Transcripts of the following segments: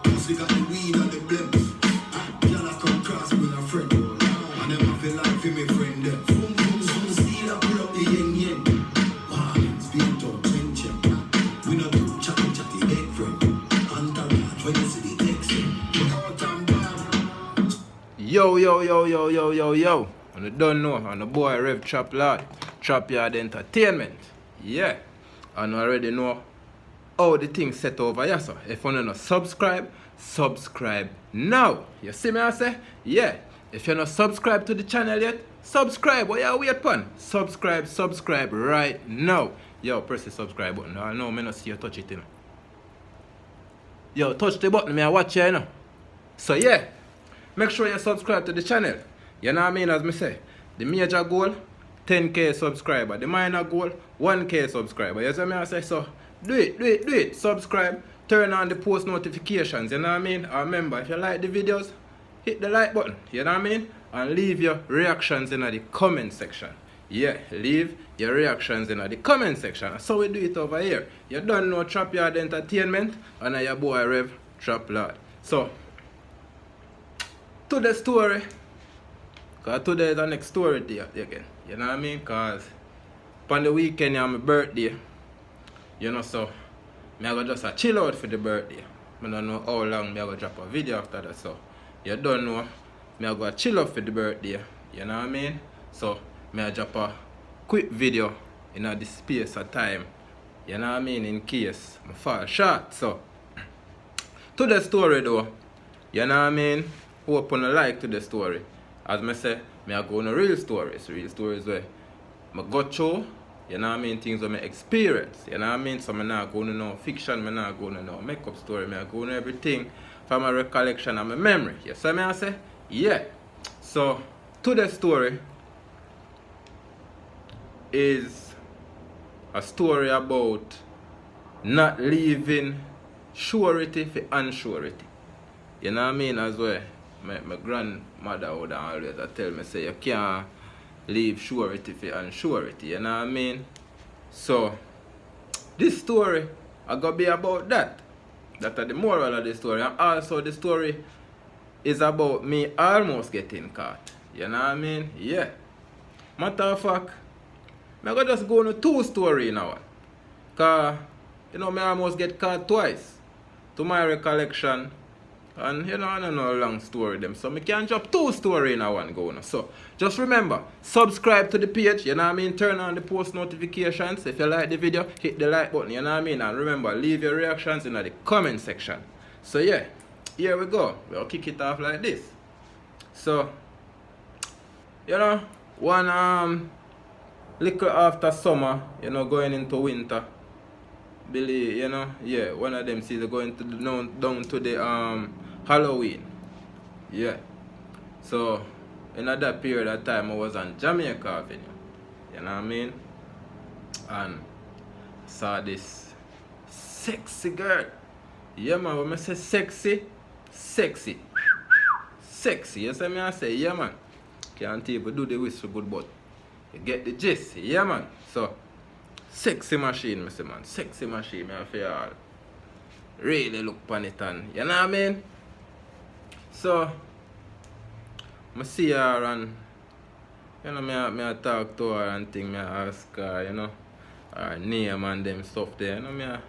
Pussy got the weed and the blends. Y'all come cross with a friend. And them have a life for me friend them. Boom, boom, boom, see that pull up the yen yen. Wow, speak to tension. We not do chatty chatty big friend. Entourage when you see the text. Out and bad. Yo. And you don't know, and the boy Rev Trap Lord, Trap Yard Entertainment. Yeah. And you already know how the thing set over here, so if you don't subscribe now. You see me I say? Yeah. If you're not subscribed to the channel yet, subscribe. What you wait for? Subscribe right now. Yo, press the subscribe button. I know me not see you touch it, you know. Yo, touch the button, me I watch you, you know. So yeah, make sure you subscribe to the channel. You know what I mean, as me say. The major goal, 10k subscriber. The minor goal, 1k subscriber. You see me I say? So do it. Subscribe. Turn on the post notifications. You know what I mean? And remember, if you like the videos, hit the like button. You know what I mean? And leave your reactions in the comment section. Yeah, leave your reactions in the comment section. That's how we do it over here. You don't know Trap Yard Entertainment, and your boy Rev Trap Lord. So, to the story. Because today is the next story day again. You know what I mean? Because on the weekend, it's my birthday. You know, so I go just chill out for the birthday. I don't know how long I go drop a video after that. So, you don't know, I go chill out for the birthday. You know what I mean? So, I drop a quick video in the space of time. You know what I mean? In case I fall short. So, to the story though, you know what I mean? Open a like to the story. As I say, I go on real stories. Real stories where I go through, you know what I mean, things that I experience. You know what I mean? So I'm not going to know fiction, I'm not going to know makeup story, I'm going to know everything from my recollection and my memory. You see me I say? Yeah. So to the story is a story about not leaving surety for unsurety. You know what I mean? As well. My grandmother would always tell me, say, you can't leave surety for unsurety, you know what I mean? So, this story is going to be about that. That's the moral of the story. And also, the story is about me almost getting caught. You know what I mean? Yeah. Matter of fact, I'm going to just go on 2 stories now. Because, you know, I almost get caught twice. To my recollection. And you know, I don't know a long story them. So I can drop 2 stories in one go now. So just remember, subscribe to the page, you know what I mean? Turn on the post notifications. If you like the video, hit the like button, you know what I mean? And remember, leave your reactions in the comment section. So yeah, here we go. We'll kick it off like this. So, you know, one little after summer, you know, going into winter. Billy, you know, yeah, one of them sees going to down to the Halloween. Yeah. So in that period of time I was on Jamaica Avenue. You know what I mean? And saw this sexy girl. Yeah man, when I say sexy. You see me I say, yeah man. Can't even do the whistle good, but you get the gist, yeah man. So sexy machine, me say man. Sexy machine, I feel all really look upon it and you know what I mean? So I see her and you know me I talk to her and thing, me I ask her, you know, her name and them stuff there. You know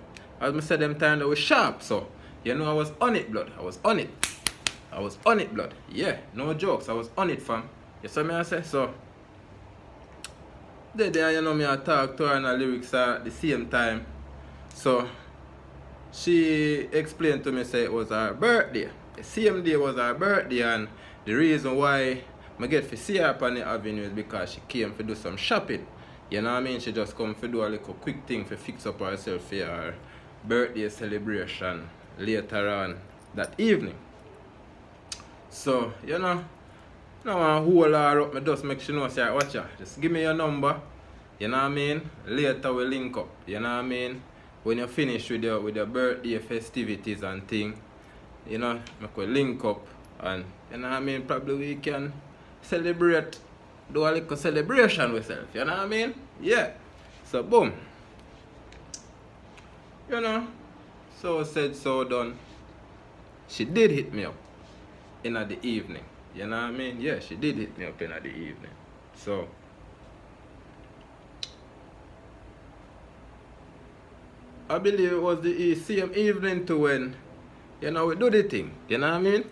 as I said them time they was sharp, so you know I was on it blood. I was on it blood. Yeah, no jokes, I was on it fam. You see me I say so. There, you know, me I talk to her and the lyrics at the same time. So, she explained to me, say it was her birthday. The same day was her birthday, and the reason why I get to see her up on the avenue is because she came to do some shopping. You know what I mean? She just come to do a little quick thing to fix up herself for her birthday celebration later on that evening. So, you know, now I hold her up, I just make sure you know, say, watch her, just give me your number, you know what I mean? Later we link up, you know what I mean? When you finish with your birthday festivities and thing, you know, make we link up and, you know what I mean? Probably we can celebrate, do a little celebration with self, you know what I mean? Yeah. So, boom. You know, so said, so done. she did hit me up in the evening. You know what I mean? Yeah, she did hit me up in the evening. So I believe it was the same evening to when, you know, we do the thing. You know what I mean?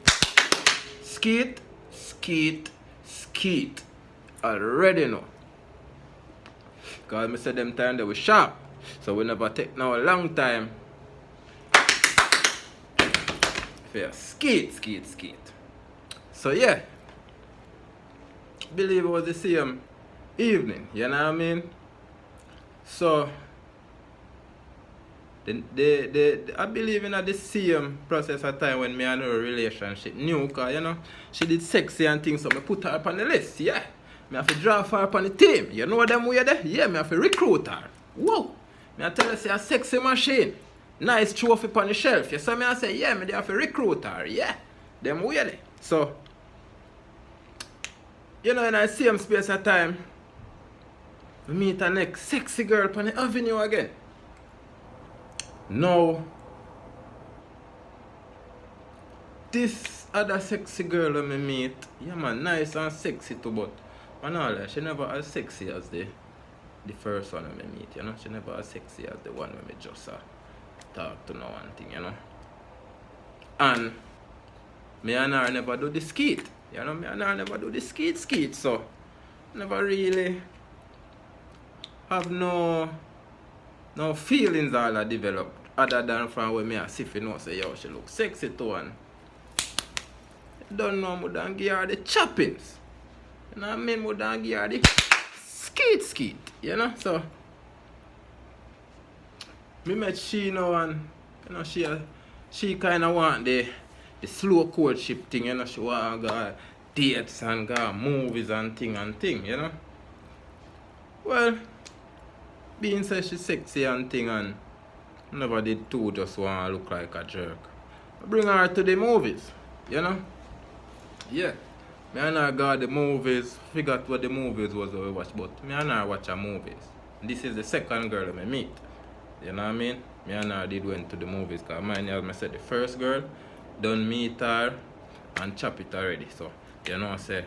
Skeet, skeet, skeet. Already know. Because I said them time they were sharp. So we never take now a long time. Fair. Skeet, skeet, skeet. So yeah. Believe it was the same evening. You know what I mean? So I believe in the same process of time when me and her relationship new, cause you know she did sexy and things, so me put her up on the list. Yeah, me have to draft her up on the team. You know them way there? Yeah, me have to recruit her. Whoa, me I tell her say a sexy machine, nice trophy on the shelf. You saw me I say yeah, me have to recruit her. Yeah, them way there. So you know in the same space of time, we meet the next sexy girl on the avenue again. Now, this other sexy girl that I meet, yeah man, nice and sexy too, but man, all that, she never as sexy as the first one I meet, you know. She never as sexy as the one when me just talk to no one thing, you know. And me and her never do the skeet, you know. Me and her never do the skeet, so never really have no feelings all that developed other than from when me and Siffy know say yo she look sexy too and don't know more than give her the choppings. You know what I mean? More than give her the skeet, you know? So me met she now and you know she kinda want the slow courtship thing, you know, she want to go dates and go movies and thing, you know. Well, being said she's sexy and thing and never did too just want to look like a jerk. I bring her to the movies, you know? Yeah. Me and her got the movies, forgot what the movies was we watch, but me and her watch her movies. This is the second girl I meet. You know what I mean? Me and her did went to the movies because mine as I said the first girl done meet her and chop it already. So you know I say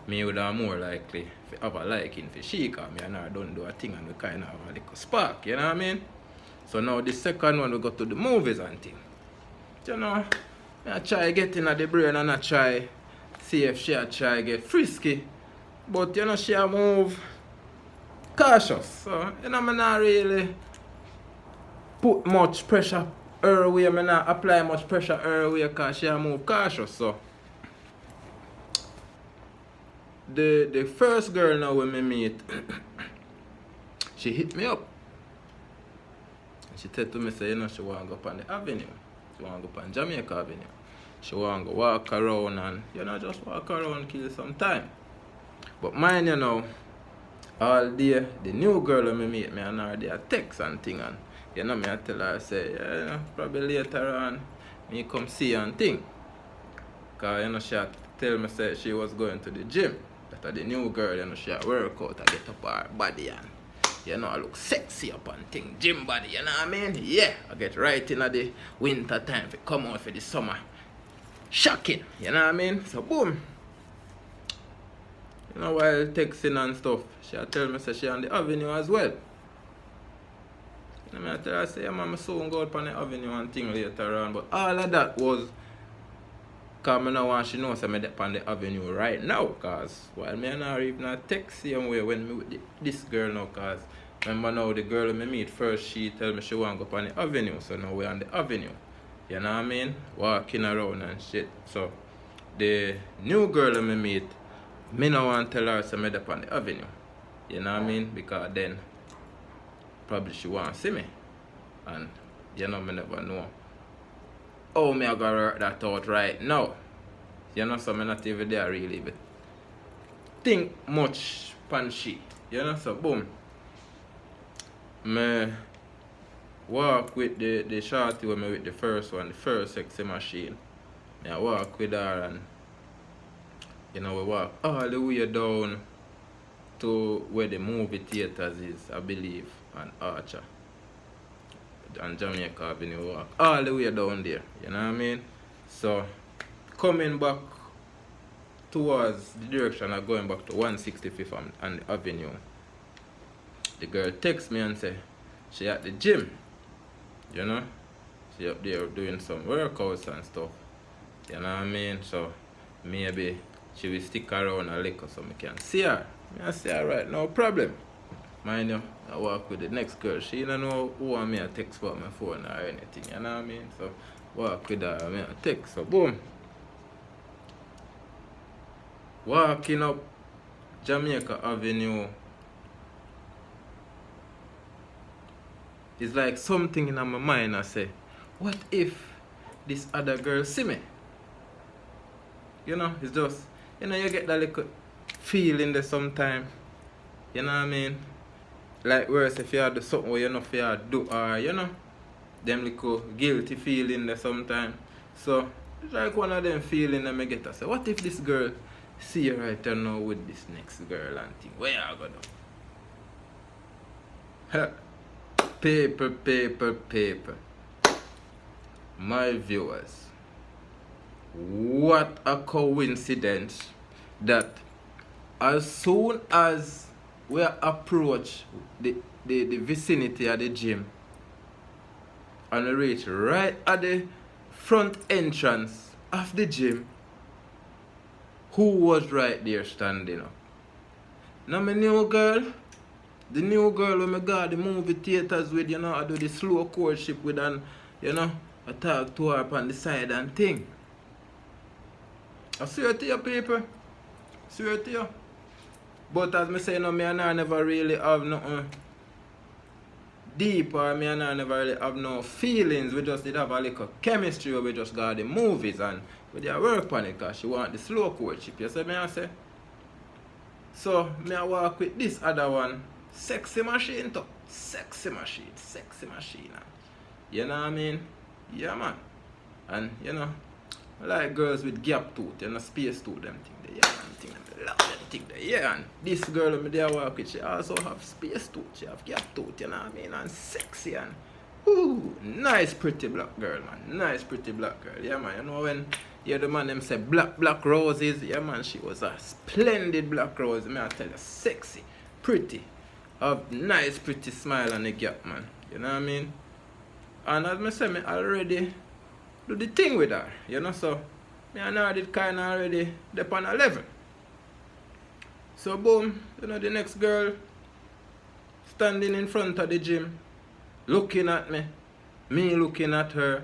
me would have more likely to have a liking for she because me and her don't do a thing and we kind of have a little spark, you know what I mean? So now the second one we go to the movies and thing. You know, I try getting at the brain and I try see if she try get frisky. But you know she a move cautious. So you know I not really put much pressure her way. I not apply much pressure her way because she a move cautious. So the first girl now when me meet, she hit me up. She said to me, say, you know, she want to go up on the avenue. She want to go up on Jamaica Avenue. She want to go walk around and, you know, just walk around, kill some time. But mine, you know, all day, the new girl that me meet me and her, they are text and thing. And, you know, me I tell her, I say, yeah, you know, probably later on, me come see her and thing. Because, you know, she had tell me, say, she was going to the gym. That the new girl, you know, she had work out and get up her body and, you know, I look sexy up and thing, gym body, you know what I mean? Yeah, I get right in the winter time if come out for the summer. Shocking, you know what I mean? So boom. You know, while texting and stuff, she tell me say she on the avenue as well. You know, I tell her, I say, yeah, man, I soon go up on the avenue and thing later on. But all of that was because I know want she knows I'm on the avenue right now. Because while me and her even text same way when me with this girl now. Because remember now the girl I meet first, she tell me she want to go up on the avenue. So now we're on the avenue. You know what I mean? Walking around and shit. So the new girl I meet, me no want to tell her I'm up on the avenue. You know what I mean? Because then probably she want to see me. And you know me never know. Oh, me I gotta work that out right now. You know, so I'm not even there really, but think much pan she. You know, so boom. Me walk with the shorty when me with the first one, the first sexy machine. Me I walk with her and you know we walk all the way down to where the movie theaters is, I believe, on Archer. And Jamaica Avenue walk all the way down there, you know what I mean? So coming back towards the direction of going back to 165th and the Avenue, the girl texts me and say she at the gym, you know. She up there doing some workouts and stuff. You know what I mean? So maybe she will stick around a little so I can see her. I say alright, no problem. Mind you, I walk with the next girl. She don't know who want me to text about my phone or anything, you know what I mean? So walk with her, I mean, text. So boom. Walking up Jamaica Avenue. It's like something in my mind. I say, what if this other girl see me? You know, it's just, you know, you get that little feeling there sometime. You know what I mean? Like worse if you do something where you know if you do or you know, them little guilty feeling there sometime. So it's like one of them feeling that I get. I say, what if this girl see you right there now with this next girl and think, where you gonna do? Paper, paper, paper. My viewers, what a coincidence that as soon as we approach the vicinity of the gym and we reach right at the front entrance of the gym, who was right there standing up? Now my new girl, the new girl when I got the movie theaters with, you know, I do the slow courtship with, and you know, I talk to her up on the side and thing. I swear to you people, swear to you. But as I say, no, me and her never really have nothing deep, or me and her never really have no feelings. We just did have a little chemistry where we just got the movies and we did work on it because she want the slow courtship. You see me I say? So, me I walk with this other one, sexy machine too. Sexy machine, sexy machine. You know what I mean? Yeah man. And you know, I like girls with gap tooth, you know, space tooth, them thing there, yeah, them thing, I love them thing there, yeah. And this girl who me there walk with, she also have space tooth, she have gap tooth, you know what I mean, and sexy and, ooh, nice pretty black girl, man, nice pretty black girl, yeah man. You know when you hear the man them say black roses, yeah man, she was a splendid black rose, me I tell you, sexy, pretty, have nice pretty smile and a gap, man, you know what I mean. And as I say, me already do the thing with her, you know, so me and her did kind of already up on a level. So boom, you know, the next girl standing in front of the gym, looking at me looking at her,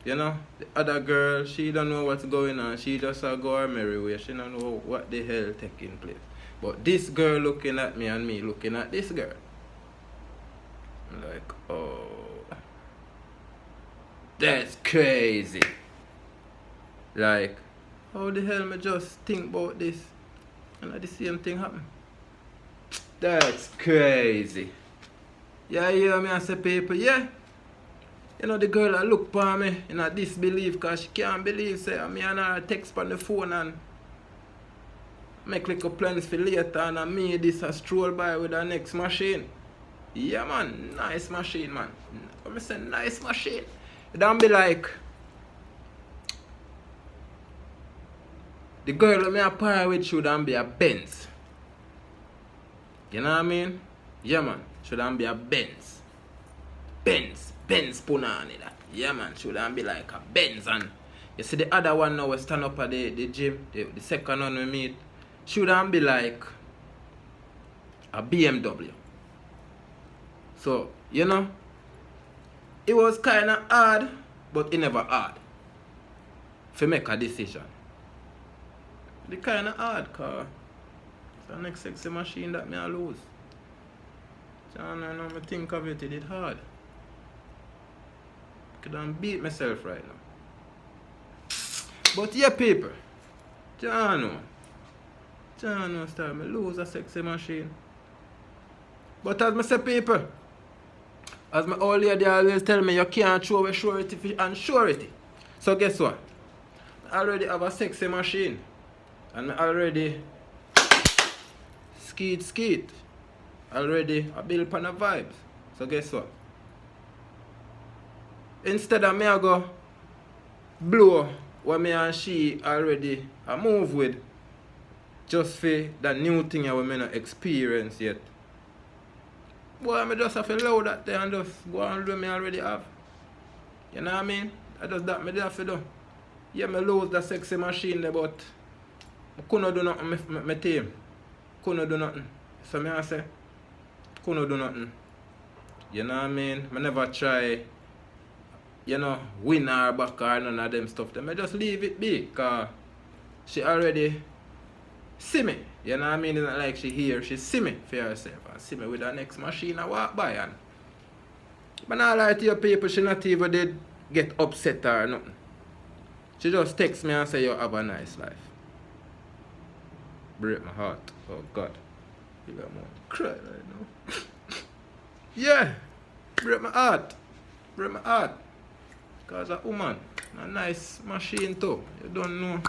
you know. The other girl, she don't know what's going on, she just go her merry way, she don't know what the hell taking place. But this girl looking at me and me looking at this girl, I'm like, oh, that's crazy. Like, how the hell me just think about this and the same thing happen? That's crazy. Yeah, you hear me I say people, yeah. You know the girl that look for me in a disbelief because she can't believe say me and her text on the phone and make little plans for later and I made this a stroll by with her next machine. Yeah man, nice machine man. I'm saying nice machine. Don't be like the girl that me a par with shouldn't be a Benz. You know what I mean? Yeah man, shouldn't be a Benz. Benz punani that. Yeah man, shouldn't be like a Benz. And you see the other one now we stand up at the gym, the second one we meet, shouldn't be like a BMW. So, you know, it was kind of hard, but it never hard to make a decision. It kind of hard, because it's the next sexy machine that me I lose. So I know me think of it, it did hard. I couldn't beat myself right now. But yeah, people, Jano start me lose a sexy machine. But as I say, people, as my old lady always tell me, you can't throw away surety for unsurety. So guess what? I already have a sexy machine. And I already skeet. Already I build upon the vibes. So guess what? Instead of me I go blow what me and she already a move with just for that new thing that we may not experience yet. Boy, I just have to allow that there and just go and do me already have. You know what I mean? I just that me have to do. Yeah, me lose the sexy machine there, but I couldn't do nothing with my team. Couldn't do nothing. So me I say, couldn't do nothing. You know what I mean? I never try, you know, win her back or none of them stuff. Then I just leave it be, because she already see me. You know what I mean? It's not like she here, she see me for herself. And see me with her next machine and walk by. And but now lie to your people, she not even did get upset or nothing. She just text me and say, you have a nice life. Break my heart. Oh God. You got more cry right now. Yeah. Break my heart. Break my heart. Because a woman. A nice machine too. You don't know.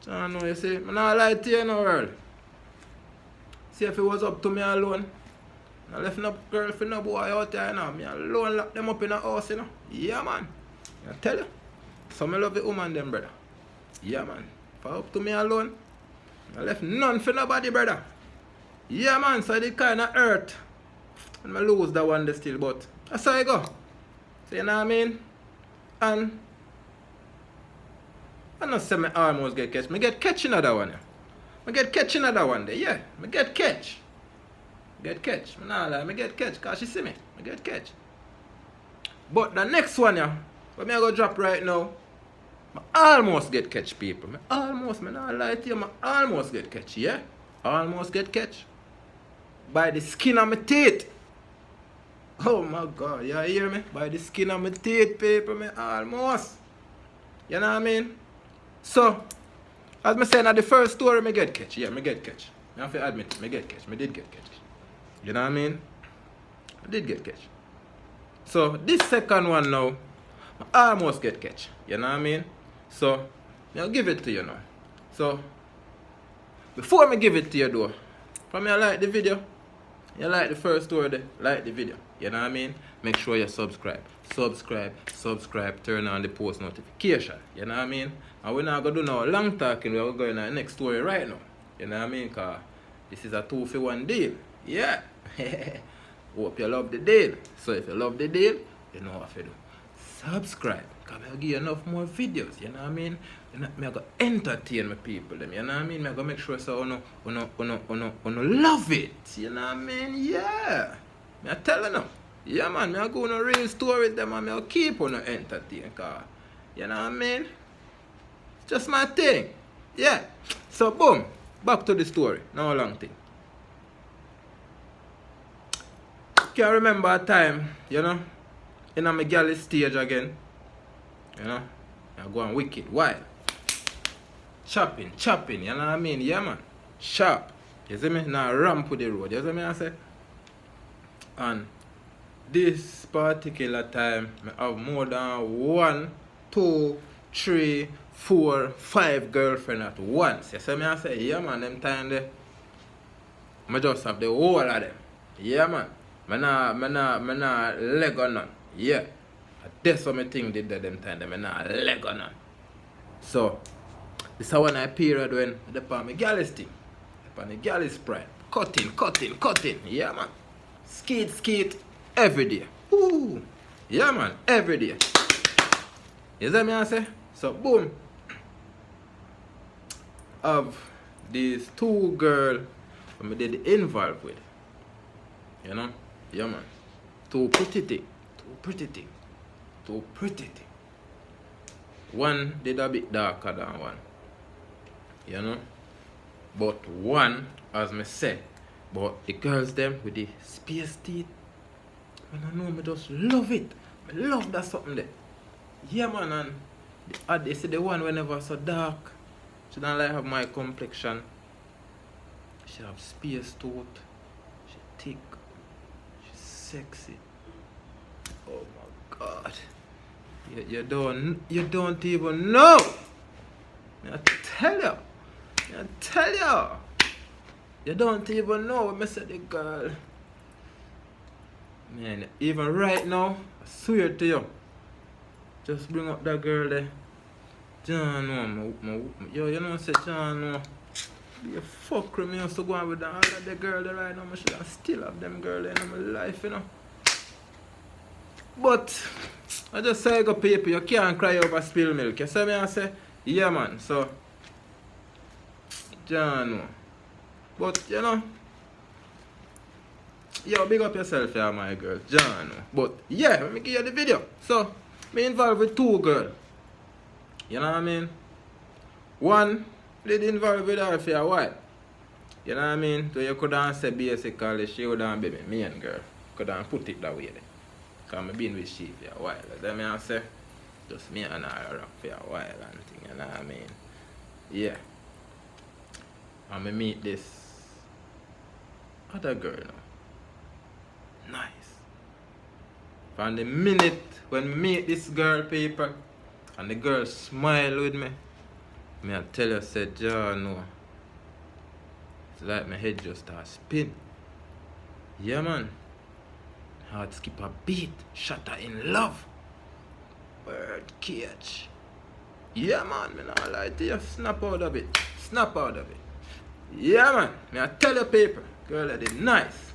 So I know you see. I'm not lie to you in the world. See if it was up to me alone. I left no girl for no boy out there now. Me alone lock them up in the house, you know. Yeah man. I tell you. So I love the woman them, brother. Yeah man. If I up to me alone, I left none for nobody, brother. Yeah man, so it kinda hurt. And I lose that one there still, but that's how I go. So you know what I mean? And I not say me almost get catch. Me get catch another one. I get catch another one there, yeah. Me get catch. Get catch. Me nah lie, me get catch because she see me. Me get catch. But the next one, yeah, what me I go drop right now, I almost get catch, people. Me nah lie to you, I almost get catch, yeah? Almost get catch. By the skin of my teeth. Oh my God, you hear me? By the skin of my teeth, people, me almost. You know what I mean? So, as I said in the first story, me get catch. Yeah, me get catch. I have to admit it, me get catch. Me did get catch. You know what I mean? I did get catch. So, this second one now, I almost get catch. You know what I mean? So, I'll give it to you now. So, before me give it to you though, from you like the video, you like the first story there, like the video. You know what I mean? Make sure you subscribe. Subscribe, turn on the post notification. You know what I mean? And we're not going to do no long talking, we're going to the next story right now. You know what I mean? Because this is a 2-for-1 deal. Yeah. Hope you love the deal. So if you love the deal, you know what to do. Subscribe. Because I'll give you enough more videos. You know what I mean? I'm going to entertain my people. You know what I mean? I'm going to make sure so you love it. You know what I mean? Yeah. I'm telling you. Yeah man, I'm going to real stories them and I'll keep on entertain. Cause, you know what I mean? It's just my thing. Yeah. So boom. Back to the story. No long thing. Can't remember a time, you know, in my galley stage again. You know, I go on wicked, wild. Chopping, you know what I mean? Yeah man. Sharp. You see me? Now ramp with the road. You see me I say? And this particular time, I have more than 1, 2, 3, 4, 5 girlfriends at once. You see me I say? Yeah man, them time there, I just have the whole of them. Yeah man. I nah leg on none. Yeah. That's what my thing did that them time. I nah leg on none. So, this is one period when the palm my galley's thing. The palm my galley's pride. Cutting. Yeah man. Skate every day. Ooh. Yeah man, every day. You see me I say? So boom. Of these 2 girls I did involved with. You know? Yeah man. 2 pretty thing. One did a bit darker than one. You know? But one, as me say, but the girls them with the space teeth, I know me just love it. I love that something there. Yeah man, and they see the one whenever so dark. She don't like have my complexion. She have space tooth. She thick. She's sexy. Oh my God. You don't even know. I tell you. You don't even know what I said the girl. Man, even right now, I swear to you. Just bring up that girl there. John, yo, you know, say John, be a fuck with me. used to go on with all of the girl that right now. I should still have them girl in my life, you know. But I just say, go people, you can't cry over spilled milk. You see me? I say, yeah, man. So, John, but you know, yo, big up yourself, yeah, my girl, John. But yeah, let me give you the video. So, me involved with 2 girls. You know what I mean? One did involve with her for a while. You know what I mean? So you couldn't say basically she wouldn't be my main girl. Couldn't put it that way then. Because I've been with she for a while. Then I say, just me and her rock for a while and thing, you know what I mean? Yeah. And I meet this other girl now. Nice. From the minute when I meet this girl, people, and the girl smile with me, I tell you, said, John, no. It's like my head just starts spin. Yeah, man. Heart skip a beat. Shatter in love. Bird cage. Yeah, man. Me not lie to you. Snap out of it. Snap out of it. Yeah, man. Me I tell you, people. Girl, that is nice.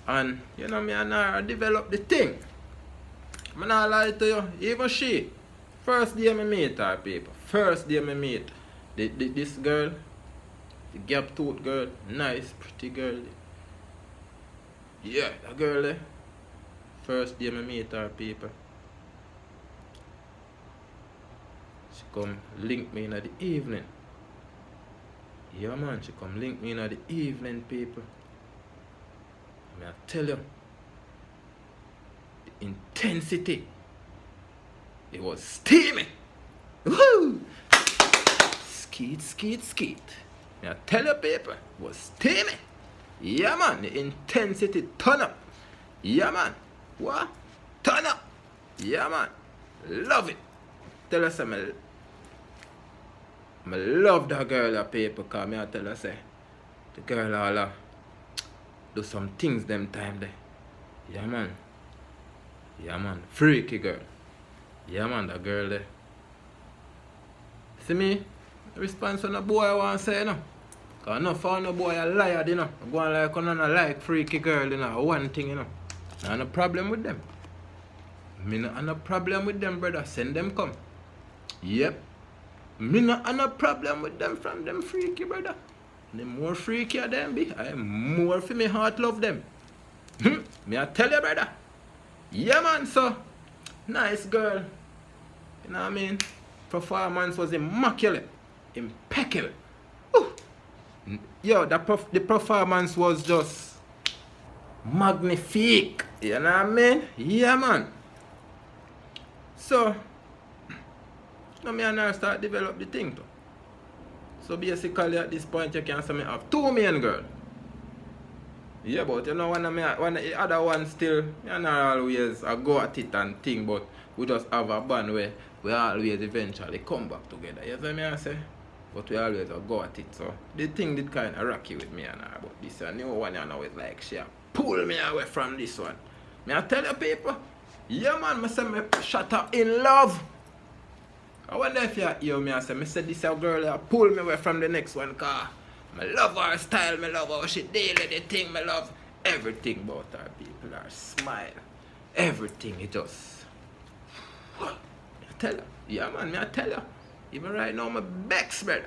And, you know, me and her develop the thing. Me not lie to you. Even she. First day I meet her, people. First day I meet this girl, the gap tooth girl, nice, pretty girl. Yeah, that girl there. First day I meet her, people. She come link me in the evening. Yeah, man, she come link me in the evening, people. I tell you, the intensity. It was steamy. Woo! Skeet, skeet, skeet. I tell you, people, it was steamy. Yeah, man, the intensity turn up. Yeah, man. What? Turn up. Yeah, man. Love it. Tell us, I love that girl, people, because I tell her, say, the girl all do some things them time there. Yeah, man. Yeah, man. Freaky girl. Yeah, man, that girl there. See me? The response when a boy want to say, you know. Because enough for no boy a liar, you know. I go on like, I like freaky girl, you know. One thing, you know. I no problem with them. Me no problem with them, brother. Send them come. Yep. Me no problem with them from them freaky, brother. The more freaky them be, I more for me heart love them. Me I tell you, brother. Yeah, man, so. Nice girl. You know what I mean? Performance was immaculate. Impeccable. Ooh. Yo, the performance was just magnifique. You know what I mean? Yeah, man. So, now me and her start develop the thing too. So basically at this point you can say me have 2 main girls. Yeah, but you know when the other one still, you know, always I go at it and thing, but we just have a band where we always eventually come back together. You see me I say? But we always go at it. So the thing did kind of rocky with me and her, but this new one you know is like she pull me away from this one. Me I tell you people, yeah man, I say me shut up in love. I wonder if you hear me, I say this girl pull me away from the next one, cause I love her style, I love how she deal with the thing, I love everything about her people, her smile, everything, it just, I tell you, yeah man, I tell you, even right now, my backs, brother,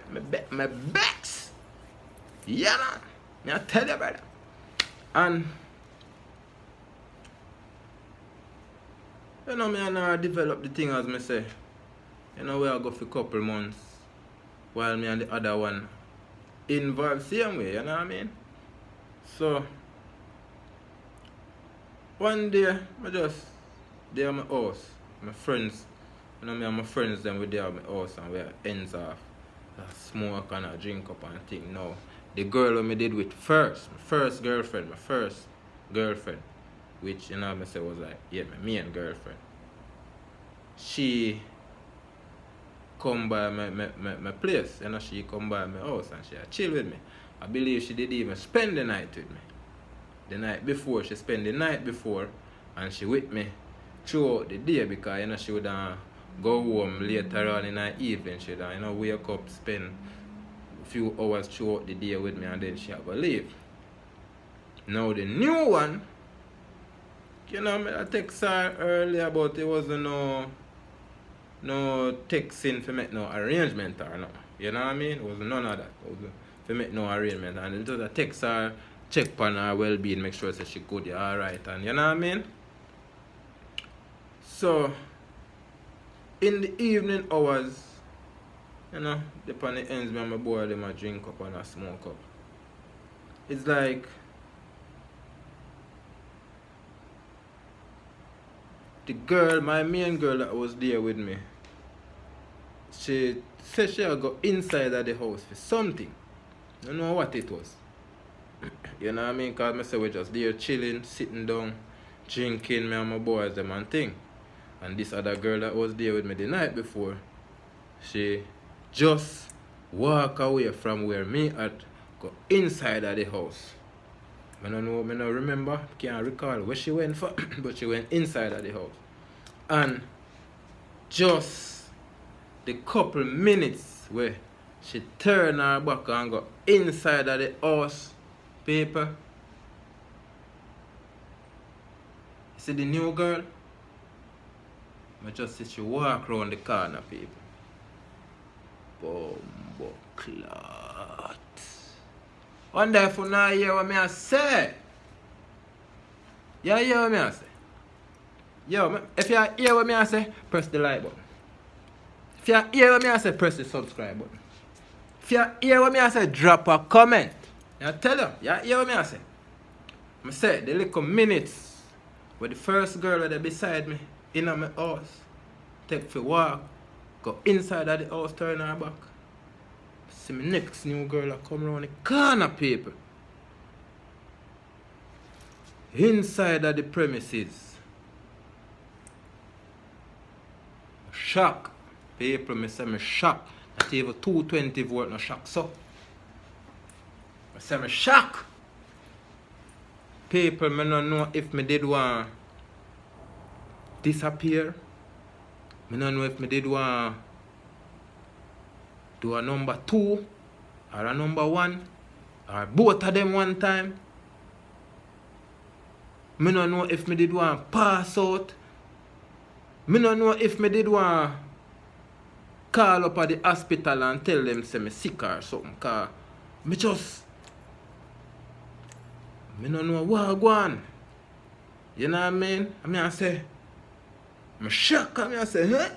my backs, yeah man, I tell you, brother, and, you know, me and her develop the thing as me say, you know, we are go for a couple months, while me and the other one, involved same way, you know what I mean? So one day I just there at my house, my friends, you know me and my friends then we there at my house and we ends off smoke and a drink up and thing. Now the girl who I did with my first girlfriend, which you know I say was like, yeah, my main girlfriend. She come by my place, you know, she come by my house and she chill with me. I believe she did even spend the night with me. The night before, she spent the night before and she with me throughout the day because, you know, she would go home later on in the evening, she done, you know, wake up, spend a few hours throughout the day with me, and then she have to leave. Now the new one, you know, I text her earlier, but it wasn't no texting for make no arrangement or no. You know what I mean? It was none of that. It was for make no arrangement. And it was a text her, check on her well-being, make sure that she good, yeah, alright. And you know what I mean? So in the evening hours, you know, upon the ends, me and my boy them a drink up and a smoke up. It's like the girl, my main girl that was there with me, she said she had go inside of the house for something. I don't know what it was. You know what I mean? Because I said we just there chilling, sitting down, drinking, me and my boys them and thing. And this other girl that was there with me the night before, she just walk away from where me at, go inside of the house. I don't know, I don't remember, can't recall where she went for, but she went inside of the house. And just the couple minutes where she turned her back and go inside of the house, paper. You see the new girl? I just see she walk around the corner, people. Bumbo clot. Wonder if you not hear what I say. You hear what I say? Yo, if you hear what I say, press the like button. If you hear what I say, press the subscribe button. If you hear what I say, drop a comment. I tell you, you hear what I say? I say, the little minutes where the first girl that beside me in my house, take for walk, go inside of the house, turn her back. See my next new girl that come around the corner, people. Inside of the premises. Shock. People, me say me shock. Not even 220 volt no shock, so. I say me shock. People, me don't know if me did want disappear. I don't know if I did want do a number 2 or a number 1 or both of them one time. I don't know if I did want pass out. I don't know if I did want call up at the hospital and tell them say me sick or something. Cause I don't know what go on. You know what I mean? I say, I'm shocked. I say, huh?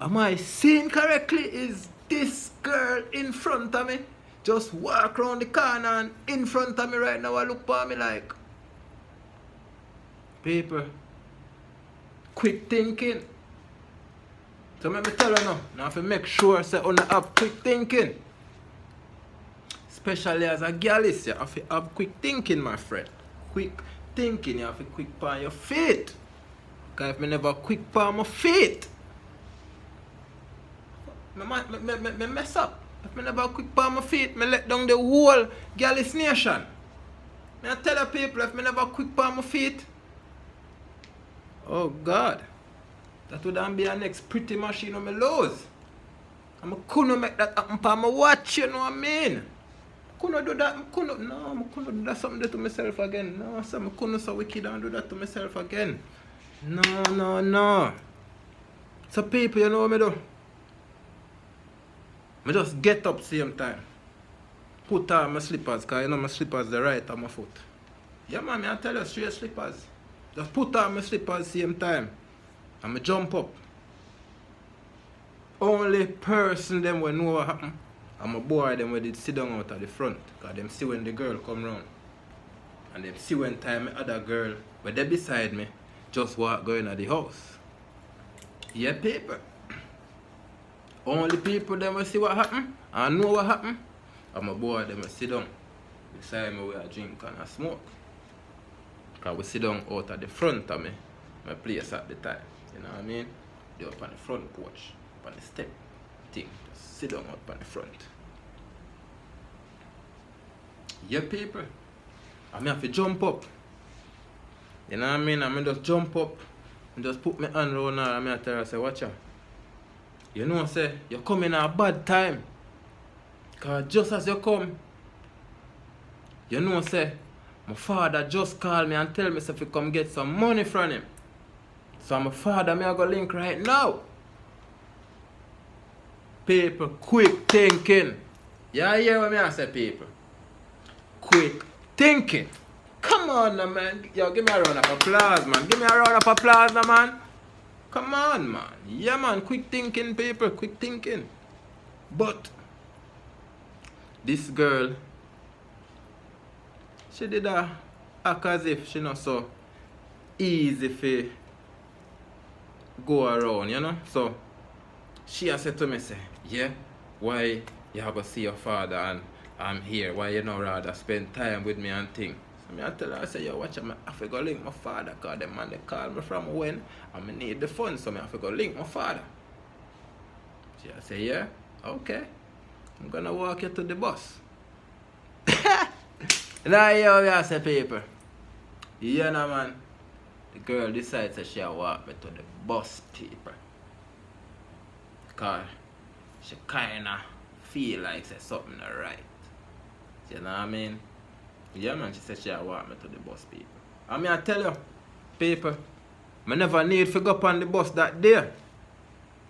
Am I seeing correctly? Is this girl in front of me? Just walk around the corner and in front of me right now. I look for me like, people, quick thinking. So let me tell you now, I have to make sure say you have quick thinking. Especially as a girl, you have to have quick thinking, my friend. Quick thinking, you have to quick on your feet. Because if I never quick on my feet, I mess up. If I never quick on my feet, I let down the whole girlish nation. I tell the people, if I never quick on my feet, oh God, that would be a next pretty machine on my lose. And I couldn't make that happen for my watch, you know what I mean? I couldn't do that, I couldn't do that something to myself again. No, so I couldn't so wicked and do that to myself again. No. So people, you know what I do? I just get up same time. Put on my slippers, because you know my slippers the right on my foot. Yeah man, I tell you straight slippers. Just put on my slippers same time. And I jump up. Only person them will know what happened. And my boy them will did sit down out at the front. Because them see when the girl come round. And them see when time the other girl, but they beside me, just walk going at the house. Yeah, people. Only people them will see what happened and know what happened. And my boy them will sit down beside me where I drink and I smoke. Because we sit down out at the front of me, my place at the time. You know what I mean? They up on the front porch, up on the step thing. Just sit down up on the front. Yeah, people. I have to jump up. You know what I mean? I just jump up just put my hand around her and I tell her, say, watch her. You know, say, you come in a bad time. Because just as you come, you know, say, my father just called me and tell me if you come get some money from him. So my father, me I go link right now. People, quick thinking. You hear what I say, people? Quick thinking. Come on, now, man. Yo, give me a round of applause, man. Give me a round of applause, now, man. Come on, man. Yeah, man. Quick thinking, people. Quick thinking. But this girl, she did act as if she not so easy for go around, you know. So she has said to me, say, yeah, why you have to see your father and I'm here? Why you not rather spend time with me and things? So me I tell her, I say, yo, watch out, I have to go link my father because the man they call me from when and I need the funds, so I have to go link my father. She I say, yeah, okay. I'm gonna walk you to the bus. Now you I say, people. Yeah, no, man. The girl decides that she'll walk me to the bus, people. Because she kinda feel like say something not right. You know what I mean? Yeah, man, she said she'll walk me to the bus, people. I mean, I tell you, people, I never need to go up on the bus that day.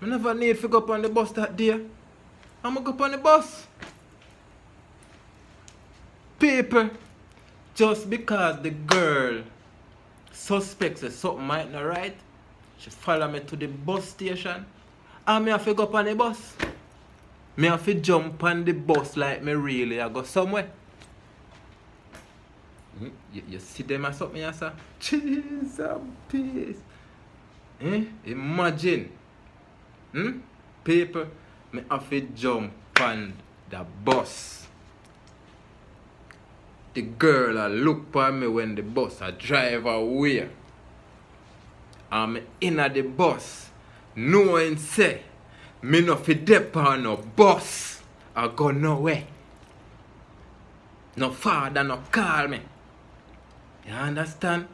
I never need to go up on the bus that day. I'm gonna go up on the bus. People, just because the girl suspects that something might not right, she follow me to the bus station, and me have to go up on the bus. Me have to jump on the bus like me really I go somewhere. You see them or something, yes, sir? Jesus, peace. Imagine. People, me have to jump on the bus. The girl a look for me when the bus a drive away. I'm in the bus, knowing say, me no fi dep on no bus. I go nowhere. No father no call me. You understand?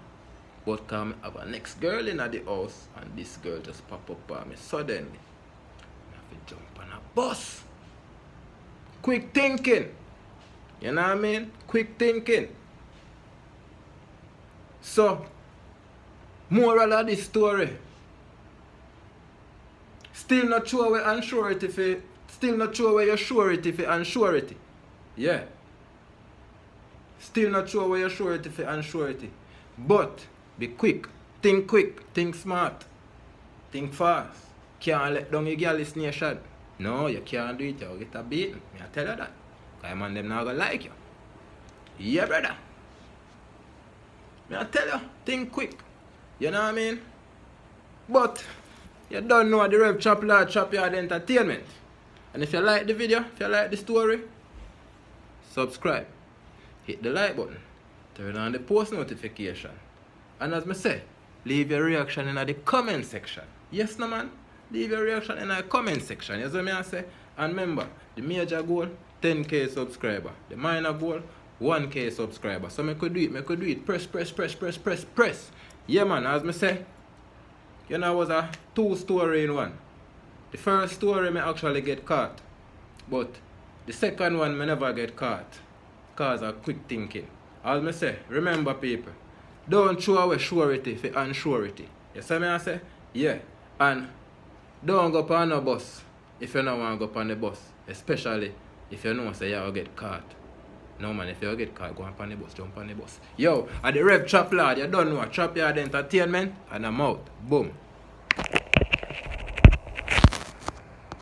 But come have a next girl in the house and this girl just pop up on me suddenly. I have to jump on a bus. Quick thinking. You know what I mean? Quick thinking. So, moral of this story. Still not sure where unsurety for, still not sure where your surety for unsurety. Yeah. Still not sure where your surety for unsurety. But be quick, think smart, think fast. Can't let down your girl this nation. No, you can't do it, you'll get a beating. I tell you that. Because man them not gonna like you. Yeah, brother. I tell you, think quick. You know what I mean? But you don't know the Rev Chop Lord Chop Yard Entertainment. And if you like the video, if you like the story, subscribe. Hit the like button. Turn on the post notification. And as I say, leave your reaction in the comment section. Yes, no man? Leave your reaction in the comment section. You see what I say? And remember, the major goal, 10k subscriber. The minor goal, 1k subscriber. So I could do it. Press. Yeah man, as I say, you know, it was a 2 story in one. The first story me actually get caught. But the second one me never get caught. Cause of quick thinking. As I say, remember people, don't throw away surety for unsurety. You see me I say? Yeah. And don't go on a bus if you don't want to go on the bus. Especially if you know say you'll get caught. No man, if you get caught, go on the bus, jump on the bus. Yo, at the Rev Chop Lord, you don't know, Chop Yard Entertainment, and I'm out. Boom.